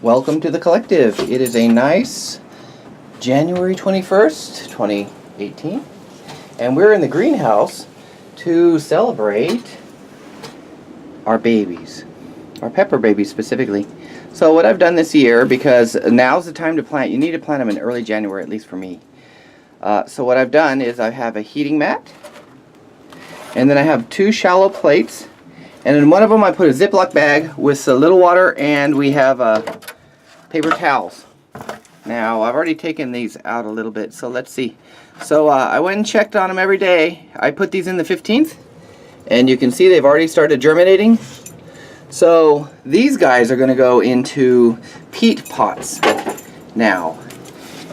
Welcome to the collective. It is a nice January 21st, 2018, and we're in the greenhouse to celebrate our babies, our pepper babies specifically. So what I've done this year, because now's the time to plant, you need to plant them in early January, at least for me. So what I've done is I have a heating mat, and then I have two shallow plates, and in one of them I put a Ziploc bag with a little water, and we have paper towels. Now I've already taken these out a little bit, so let's see. So I went and checked on them every day. I put these in the 15th, and you can see they've already started germinating. So these guys are going to go into peat pots now.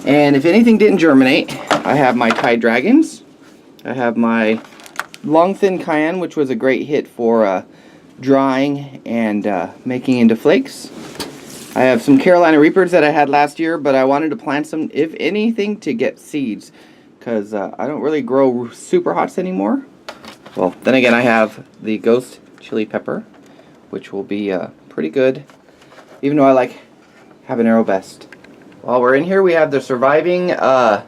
And if anything didn't germinate, I have my Tide Dragons. I have my long thin cayenne, which was a great hit for drying and making into flakes. I have some Carolina Reapers that I had last year, but I wanted to plant some, if anything, to get seeds, because I don't really grow super hots anymore. Well, then again, I have the Ghost Chili Pepper, which will be pretty good, even though I like habanero best. While we're in here, we have the surviving, one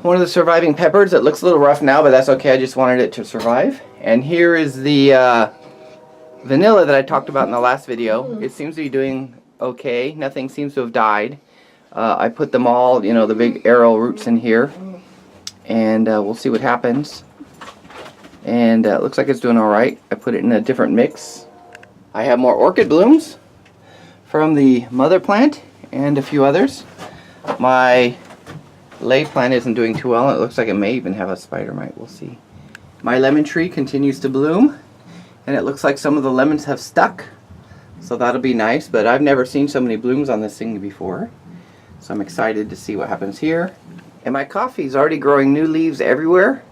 of the surviving peppers. It looks a little rough now, but that's okay. I just wanted it to survive. And here is the vanilla that I talked about in the last video. It seems to be doing okay. Nothing seems to have died. I put them all, you know, the big arrow roots in here, and we'll see what happens. And it looks like it's doing alright. I put it in a different mix. I have more orchid blooms from the mother plant and a few others. My lay plant isn't doing too well. It looks like it may even have a spider mite. We'll see. My lemon tree continues to bloom, and it looks like some of the lemons have stuck, so that'll be nice. But I've never seen so many blooms on this thing before, so I'm excited to see what happens here. And my coffee's already growing new leaves everywhere,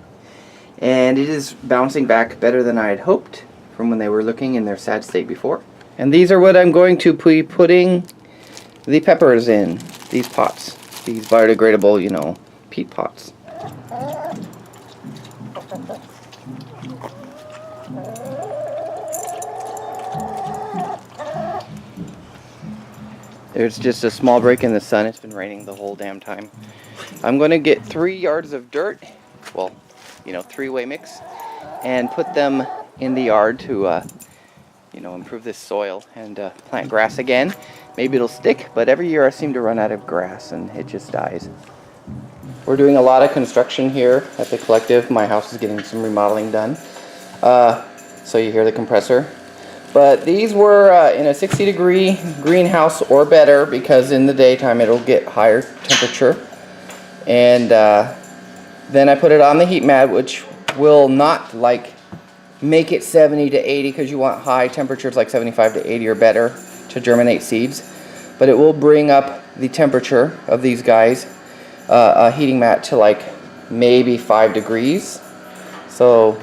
and it is bouncing back better than I had hoped from when they were looking in their sad state before. And these are what I'm going to be putting the peppers in, these pots, these biodegradable, you know, peat pots. There's just a small break in the sun. It's been raining the whole damn time. I'm going to get 3 yards of dirt, well, you know, 3-way mix, and put them in the yard to, you know, improve this soil and plant grass again. Maybe it'll stick, but every year I seem to run out of grass and it just dies. We're doing a lot of construction here at the collective. My house is getting some remodeling done. So you hear the compressor. But these were in a 60-degree greenhouse or better, because in the daytime it'll get higher temperature. And then I put it on the heat mat, which will not like make it 70 to 80, because you want high temperatures like 75 to 80 or better to germinate seeds. But it will bring up the temperature of these guys, a heating mat, to like maybe 5 degrees. So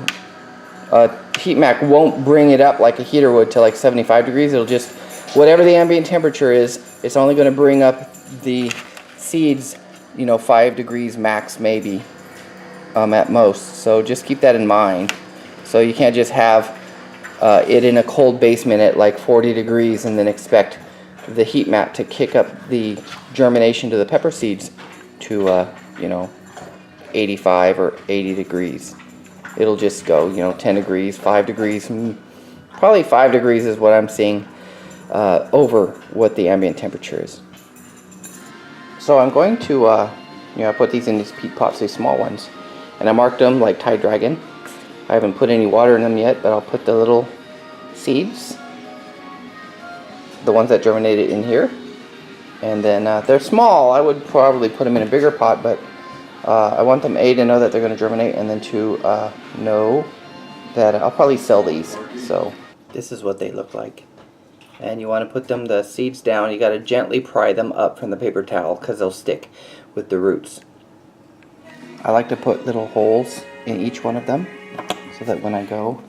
heat mat won't bring it up like a heater would to like 75 degrees. It'll just, whatever the ambient temperature is, it's only going to bring up the seeds, you know, 5 degrees max maybe, at most. So just keep that in mind. So you can't just have it in a cold basement at like 40 degrees and then expect the heat mat to kick up the germination to the pepper seeds to, you know, 85 or 80 degrees. It'll just go, you know, 10 degrees, 5 degrees, probably 5 degrees is what I'm seeing over what the ambient temperature is. So I'm going to, you know, I put these in these peat pots, these small ones, and I marked them like Tide Dragon. I haven't put any water in them yet, but I'll put the little seeds, the ones that germinated, in here. And then they're small. I would probably put them in a bigger pot, but I want them, A, to know that they're going to germinate, and then to know that I'll probably sell these. So this is what they look like. And you want to put them, the seeds down. You got to gently pry them up from the paper towel, because they'll stick with the roots. I like to put little holes in each one of them, so that when I go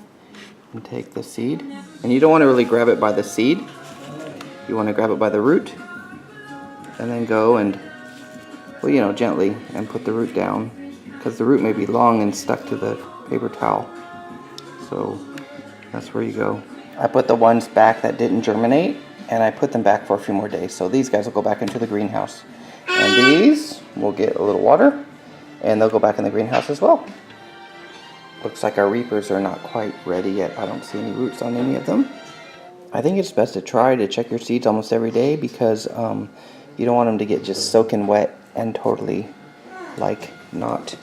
and take the seed, and you don't want to really grab it by the seed, you want to grab it by the root, and then go and, well, you know, gently, and put the root down, because the root may be long and stuck to the paper towel. So that's where you go. I put the ones back that didn't germinate, and I put them back for a few more days. So these guys will go back into the greenhouse. And these will get a little water, and they'll go back in the greenhouse as well. Looks like our reapers are not quite ready yet. I don't see any roots on any of them. I think it's best to try to check your seeds almost every day, because you don't want them to get just soaking wet and totally like not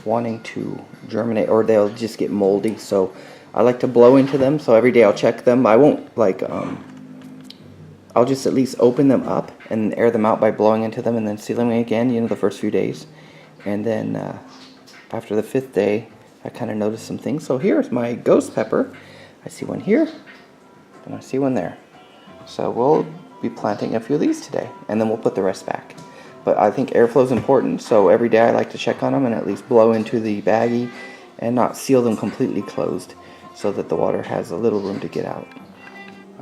wanting to germinate, or they'll just get moldy. So I like to blow into them, so every day I'll check them. I won't like I'll just at least open them up and air them out by blowing into them, and then seal them again, you know, the first few days. And then after the 5th day, I kind of noticed some things. So here's my ghost pepper. I see one here, and I see one there. So we'll be planting a few of these today, and then we'll put the rest back. But I think airflow is important, so every day I like to check on them and at least blow into the baggie and not seal them completely closed, so that the water has a little room to get out.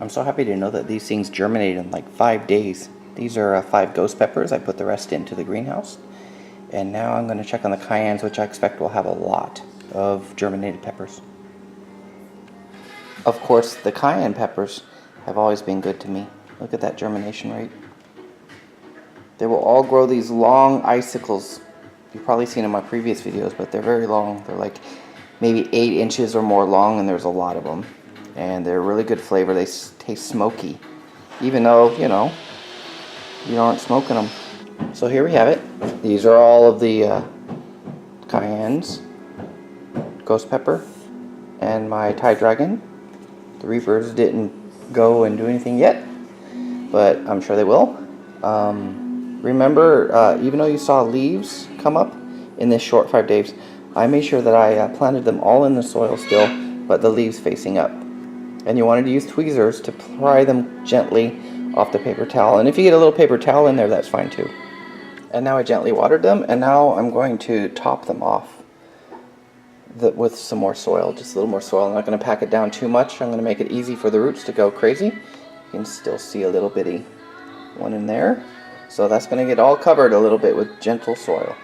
I'm so happy to know that these things germinate in like 5 days. These are 5 ghost peppers. I put the rest into the greenhouse. And now I'm going to check on the cayennes, which I expect will have a lot of germinated peppers. Of course, the cayenne peppers have always been good to me. Look at that germination rate. They will all grow these long icicles. You've probably seen in my previous videos, but they're very long. They're like maybe 8 inches or more long, and there's a lot of them. And they're really good flavor. They taste smoky, even though, you know, you aren't smoking them. So here we have it. These are all of the cayennes, ghost pepper, and my Thai dragon. The reapers didn't go and do anything yet, but I'm sure they will. Remember, even though you saw leaves come up in this short 5 days, I made sure that I planted them all in the soil still, but the leaves facing up. And you wanted to use tweezers to pry them gently off the paper towel. And if you get a little paper towel in there, that's fine too. And now I gently watered them, and now I'm going to top them off with some more soil, just a little more soil. I'm not going to pack it down too much. I'm going to make it easy for the roots to go crazy. You can still see a little bitty one in there. So that's going to get all covered a little bit with gentle soil.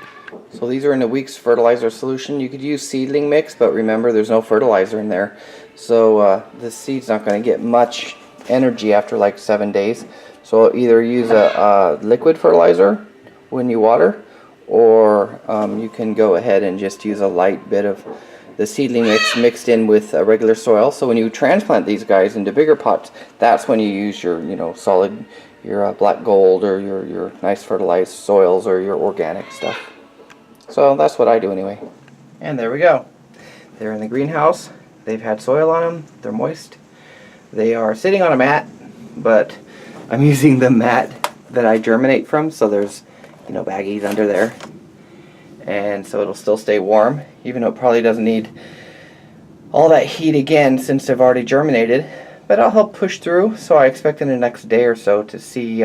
So these are in a week's fertilizer solution. You could use seedling mix, but remember there's no fertilizer in there. So the seed's not going to get much energy after like 7 days. So either use a liquid fertilizer when you water, or you can go ahead and just use a light bit of the seedling mix mixed in with regular soil. So when you transplant these guys into bigger pots, that's when you use your, you know, solid, your black gold, or your nice fertilized soils, or your organic stuff. So that's what I do anyway. And there we go. They're in the greenhouse. They've had soil on them. They're moist. They are sitting on a mat, but I'm using the mat that I germinate from, so there's, you know, baggies under there. And so it'll still stay warm, even though it probably doesn't need all that heat again since they've already germinated. But I'll help push through, so I expect in the next day or so to see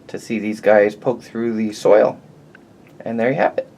these guys poke through the soil. And there you have it.